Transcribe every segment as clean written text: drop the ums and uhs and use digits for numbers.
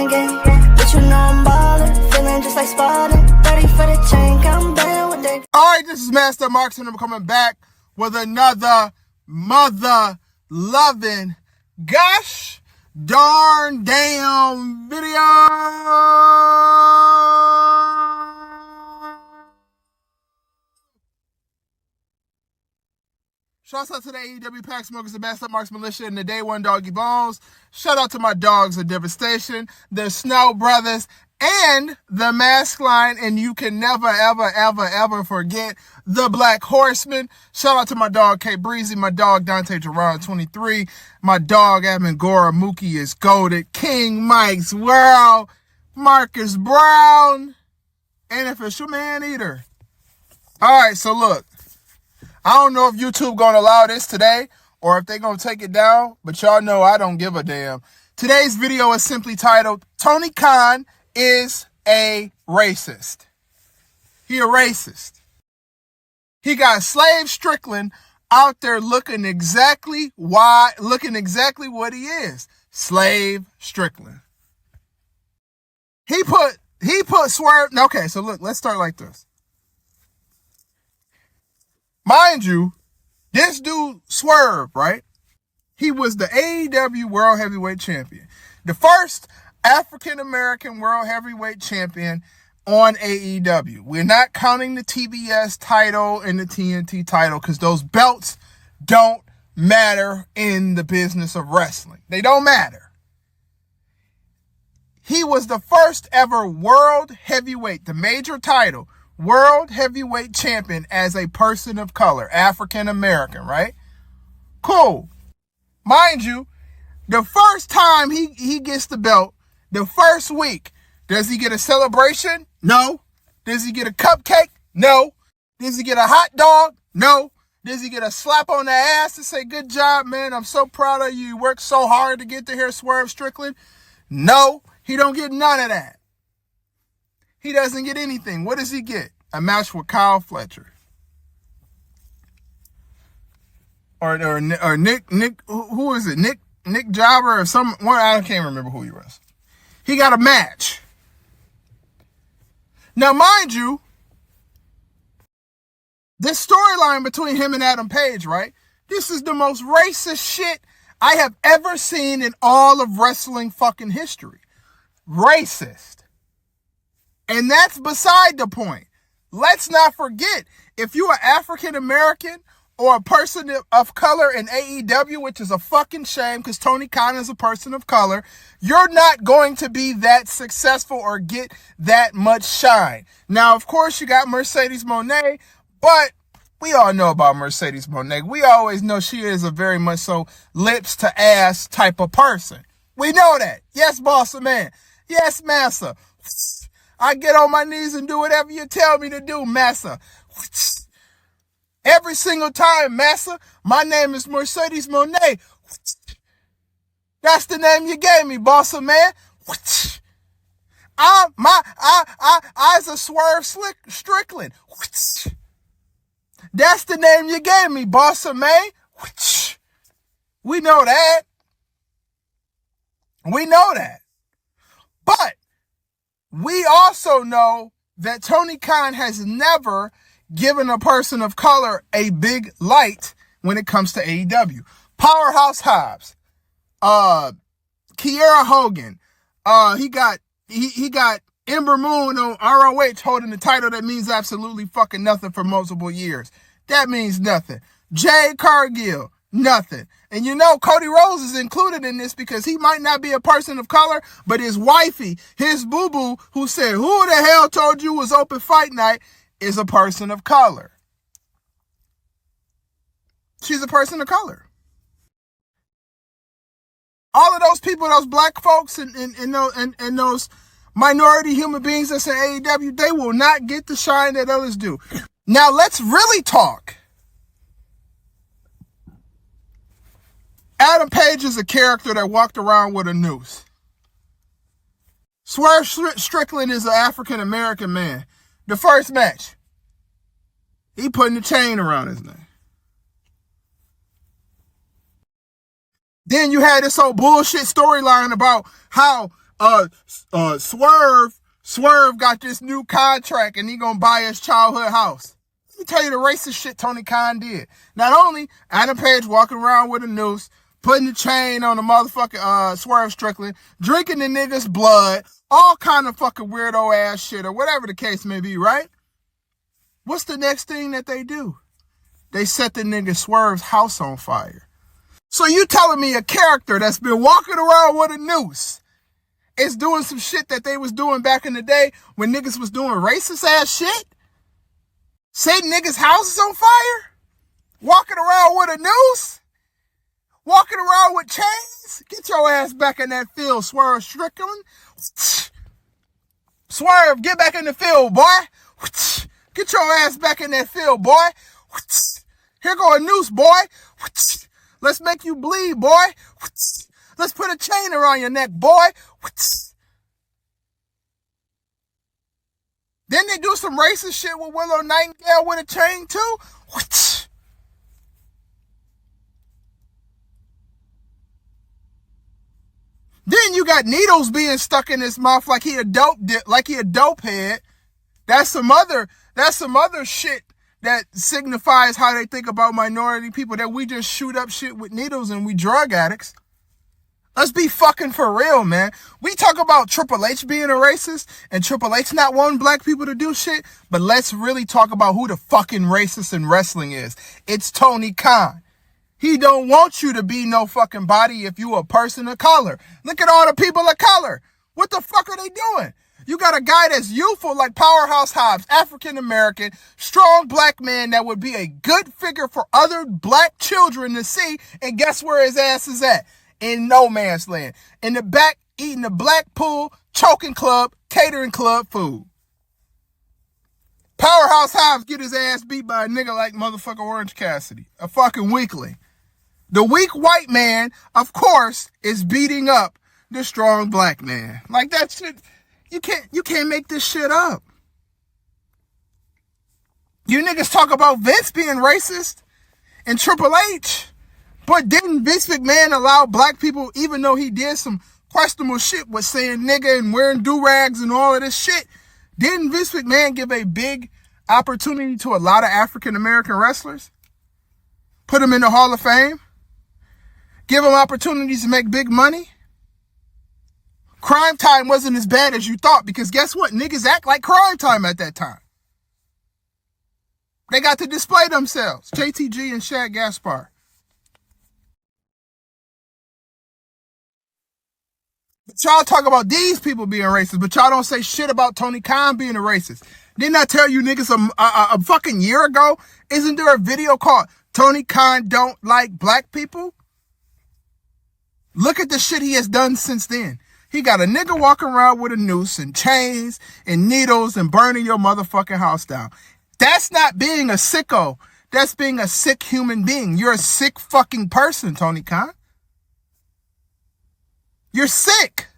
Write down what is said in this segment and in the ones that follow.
the game. But you know I'm ballin', feeling just like Spartan. Ready for the chain, come down with that. Alright, this is Master Marks, and I'm coming back with another mother-loving, gosh darn damn video. Shouts out to the AEW Pack Smokers, the Master Marks Militia, and the Day One Doggy Bones. Shout out to my dogs of Devastation, the Snow Brothers, and the Mask Line, and you can never, ever, ever, ever forget the Black Horseman. Shout out to my dog K Breezy, my dog Dante Gerard 23, my dog Amangora Mookie is goated, King Mike's World, Marcus Brown, and official man eater. Alright, so look. I don't know if YouTube gonna allow this today or if they gonna take it down, but y'all know I don't give a damn. Today's video is simply titled, Tony Khan is a racist. He a racist. He got Slave Strickland out there looking exactly what he is. Slave Strickland. He put Swerve. Okay, so look, let's start like this. Mind you, this dude Swerve, right? He was the AEW World Heavyweight Champion. The first African-American World Heavyweight Champion on AEW. We're not counting the TBS title and the TNT title because those belts don't matter in the business of wrestling. They don't matter. He was the first ever World Heavyweight, the major title, World Heavyweight Champion as a person of color, African American, right? Cool. Mind you, the first time he gets the belt, the first week, does he get a celebration? No. Does he get a cupcake? No. Does he get a hot dog? No. Does he get a slap on the ass to say, good job, man, I'm so proud of you. You worked so hard to get to here, Swerve Strickland? No, he don't get none of that. He doesn't get anything. What does he get? A match with Kyle Fletcher. Or Nick, who is it? Nick Jobber or someone, I can't remember who he was. He got a match. Now, mind you, this storyline between him and Adam Page, right? This is the most racist shit I have ever seen in all of wrestling fucking history. Racist. And that's beside the point. Let's not forget, if you are African American or a person of color in AEW, which is a fucking shame because Tony Khan is a person of color, you're not going to be that successful or get that much shine. Now, of course, you got Mercedes Moné, but we all know about Mercedes Moné. We always know she is a very much so lips to ass type of person. We know that. Yes, boss man. Yes, massa. I get on my knees and do whatever you tell me to do, massa. Every single time, massa. My name is Mercedes Moné. That's the name you gave me, boss man. I's a Swerve Strickland. That's the name you gave me, boss man. We know that. We know that. But we also know that Tony Khan has never given a person of color a big light when it comes to AEW. Powerhouse Hobbs, Kiera Hogan, he got Ember Moon on ROH holding the title that means absolutely fucking nothing for multiple years. That means nothing. Jade Cargill, nothing. And you know, Cody Rhodes is included in this because he might not be a person of color, but his wifey, his boo-boo, who said, who the hell told you was open fight night, is a person of color. She's a person of color. All of those people, those black folks and those minority human beings that's in AEW, they will not get the shine that others do. Now, let's really talk. Adam Page is a character that walked around with a noose. Swerve Strickland is an African-American man. The first match, he putting the chain around his neck. Then you had this whole bullshit storyline about how Swerve got this new contract and he gonna buy his childhood house. Let me tell you the racist shit Tony Khan did. Not only Adam Page walking around with a noose, putting the chain on the motherfucking Swerve Strickland, drinking the nigga's blood, all kind of fucking weirdo ass shit or whatever the case may be, right? What's the next thing that they do? They set the nigga Swerve's house on fire. So you telling me a character that's been walking around with a noose is doing some shit that they was doing back in the day when niggas was doing racist ass shit? Setting niggas' houses on fire? Walking around with a noose? Walking around with chains? Get your ass back in that field, Swerve Strickland. Swerve, get back in the field, boy. Get your ass back in that field, boy. Here go a noose, boy. Let's make you bleed, boy. Let's put a chain around your neck, boy. Then they do some racist shit with Willow Nightingale with a chain too. Then you got needles being stuck in his mouth like he a dope head. That's some other shit that signifies how they think about minority people, that we just shoot up shit with needles and we drug addicts. Let's be fucking for real, man. We talk about Triple H being a racist and Triple H not wanting black people to do shit, but let's really talk about who the fucking racist in wrestling is. It's Tony Khan. He don't want you to be no fucking body if you a person of color. Look at all the people of color. What the fuck are they doing? You got a guy that's youthful like Powerhouse Hobbs, African-American, strong black man that would be a good figure for other black children to see, and guess where his ass is at? In no man's land. In the back, eating the Blackpool choking club, catering club food. Powerhouse Hobbs get his ass beat by a nigga like motherfucker Orange Cassidy, a fucking weakling. The weak white man, of course, is beating up the strong black man. Like that shit, you can't make this shit up. You niggas talk about Vince being racist and Triple H, but didn't Vince McMahon allow black people, even though he did some questionable shit with saying nigga and wearing do-rags and all of this shit, didn't Vince McMahon give a big opportunity to a lot of African-American wrestlers? Put them in the Hall of Fame? Give them opportunities to make big money? Crime Time wasn't as bad as you thought, because guess what? Niggas act like Crime Time at that time. They got to display themselves. JTG and Shad Gaspar. But y'all talk about these people being racist, but y'all don't say shit about Tony Khan being a racist. Didn't I tell you niggas a fucking year ago? Isn't there a video called Tony Khan Don't Like Black People? Look at the shit he has done since then. He got a nigga walking around with a noose and chains and needles and burning your motherfucking house down. That's not being a sicko. That's being a sick human being. You're a sick fucking person, Tony Khan. You're sick.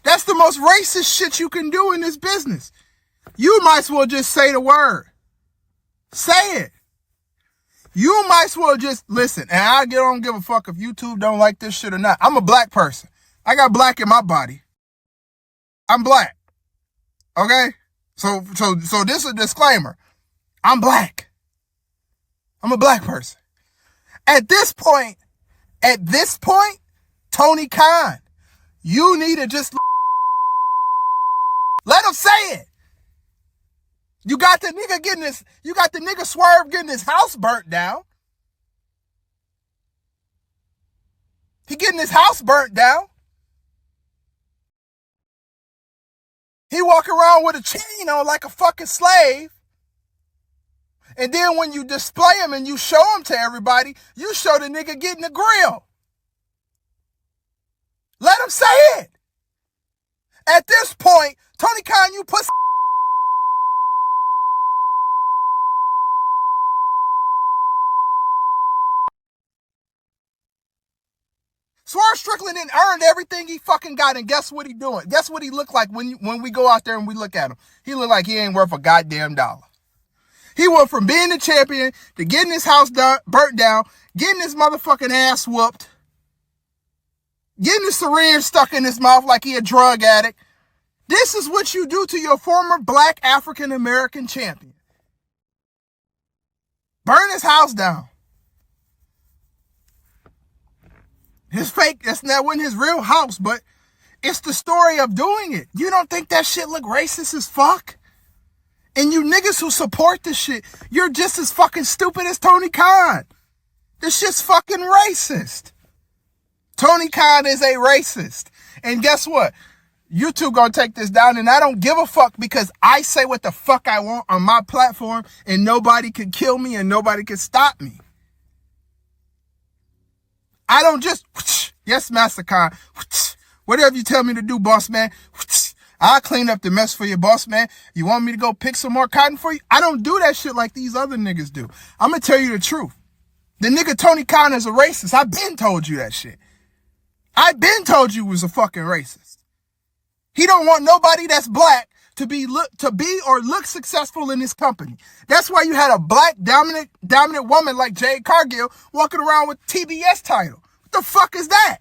That's the most racist shit you can do in this business. You might as well just say the word. Say it. You might as well just listen. And I don't give a fuck if YouTube don't like this shit or not. I'm a black person. I got black in my body. I'm black. Okay? So this is a disclaimer. I'm black. I'm a black person. At this point, Tony Khan, you need to just let him say it. You got the nigga Swerve getting his house burnt down. He getting his house burnt down. He walk around with a chain on like a fucking slave. And then when you display him and you show him to everybody, you show the nigga getting the grill. Let him say it. At this point, Tony Khan, you pussy. Swerve Strickland didn't earn everything he fucking got, and guess what he doing? Guess what he look like when we go out there and we look at him? He look like he ain't worth a goddamn dollar. He went from being the champion to getting his house burnt down, getting his motherfucking ass whooped, Getting a syringe stuck in his mouth like he a drug addict. This is what you do to your former black African-American champion. Burn his house down. His fake, that's not wasn't his real house, but it's the story of doing it. You don't think that shit look racist as fuck? And you niggas who support this shit, you're just as fucking stupid as Tony Khan. This shit's fucking racist. Tony Khan is a racist. And guess what? You two gonna take this down, and I don't give a fuck because I say what the fuck I want on my platform, and nobody can kill me and nobody can stop me. I don't just, yes, Master Khan, whatever you tell me to do, boss man, I'll clean up the mess for you, boss man. You want me to go pick some more cotton for you? I don't do that shit like these other niggas do. I'm gonna tell you the truth. The nigga Tony Khan is a racist. I've been told you that shit. I've been told you was a fucking racist. He don't want nobody that's black to be or look successful in his company. That's why you had a black dominant woman like Jade Cargill walking around with TBS title. What the fuck is that?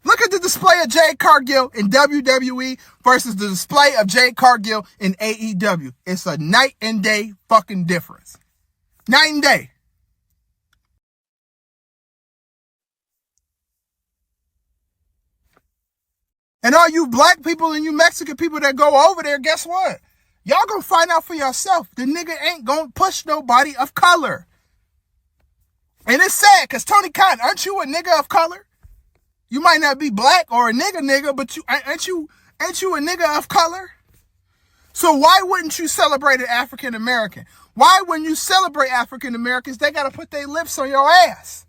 Look at the display of Jade Cargill in WWE versus the display of Jade Cargill in AEW. It's a night and day fucking difference. Night and day. And all you black people and you Mexican people that go over there, guess what? Y'all gonna find out for yourself. The nigga ain't gonna push nobody of color. And it's sad, because Tony Khan, aren't you a nigga of color? You might not be black or a nigga, but ain't you a nigga of color? So why wouldn't you celebrate an African American? Why when you celebrate African Americans, they gotta put their lips on your ass?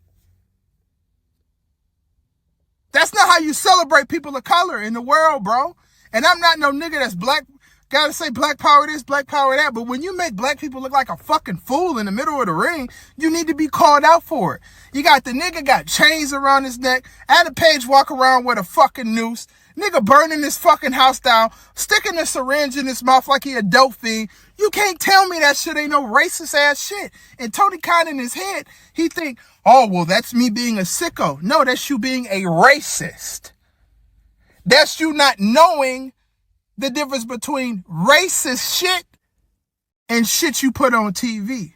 That's not how you celebrate people of color in the world, bro. And I'm not no nigga that's black. Gotta say black power this, black power that. But when you make black people look like a fucking fool in the middle of the ring, you need to be called out for it. You got the nigga got chains around his neck. Adam Page walk around with a fucking noose. Nigga burning his fucking house down, sticking a syringe in his mouth like he a dope fiend. You can't tell me that shit ain't no racist ass shit. And Tony Khan in his head, he think, oh, well, that's me being a sicko. No, that's you being a racist. That's you not knowing the difference between racist shit and shit you put on TV.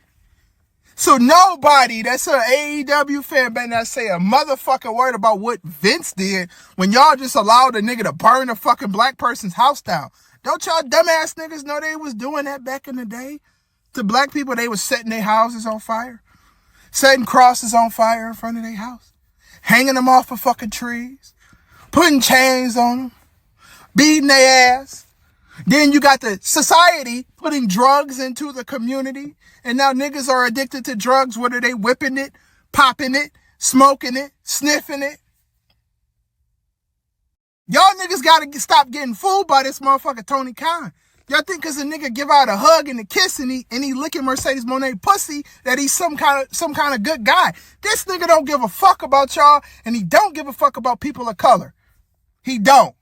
So nobody that's an AEW fan better not say a motherfucking word about what Vince did when y'all just allowed a nigga to burn a fucking black person's house down. Don't y'all dumbass niggas know they was doing that back in the day? To black people, they was setting their houses on fire. Setting crosses on fire in front of their house. Hanging them off of fucking trees. Putting chains on them. Beating their ass. Then you got the society putting drugs into the community. And now niggas are addicted to drugs, whether they whipping it, popping it, smoking it, sniffing it. Y'all niggas gotta stop getting fooled by this motherfucker Tony Khan. Y'all think cause a nigga give out a hug and a kiss and he licking Mercedes Moné pussy that he's some kind of good guy. This nigga don't give a fuck about y'all, and he don't give a fuck about people of color. He don't.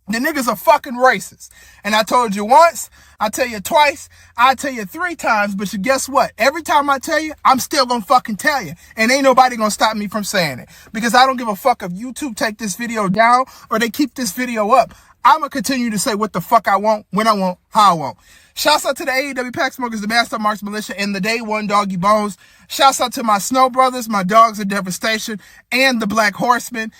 The niggas are fucking racist. And I told you once, I tell you twice, I tell you 3 times, but guess what? Every time I tell you, I'm still gonna fucking tell you. And ain't nobody gonna stop me from saying it. Because I don't give a fuck if YouTube take this video down or they keep this video up. I'm gonna continue to say what the fuck I want, when I want, how I want. Shouts out to the AEW Pack Smokers, the Master Marks Militia, and the Day One Doggy Bones. Shouts out to my Snow Brothers, my Dogs of Devastation, and the Black Horsemen.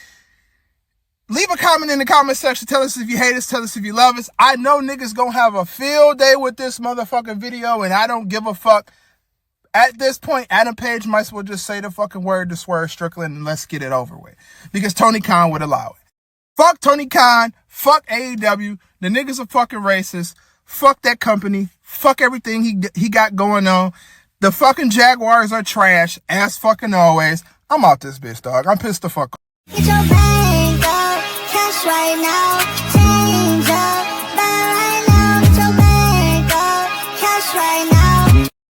Leave a comment in the comment section. Tell us if you hate us. Tell us if you love us. I know niggas gonna have a field day with this motherfucking video, and I don't give a fuck. At this point, Adam Page might as well just say the fucking word to Swerve Strickland and let's get it over with. Because Tony Khan would allow it. Fuck Tony Khan. Fuck AEW. The niggas are fucking racist. Fuck that company. Fuck everything he got going on. The fucking Jaguars are trash. As fucking always. I'm out this bitch, dog. I'm pissed the fuck off. Get your bank up, cash right now.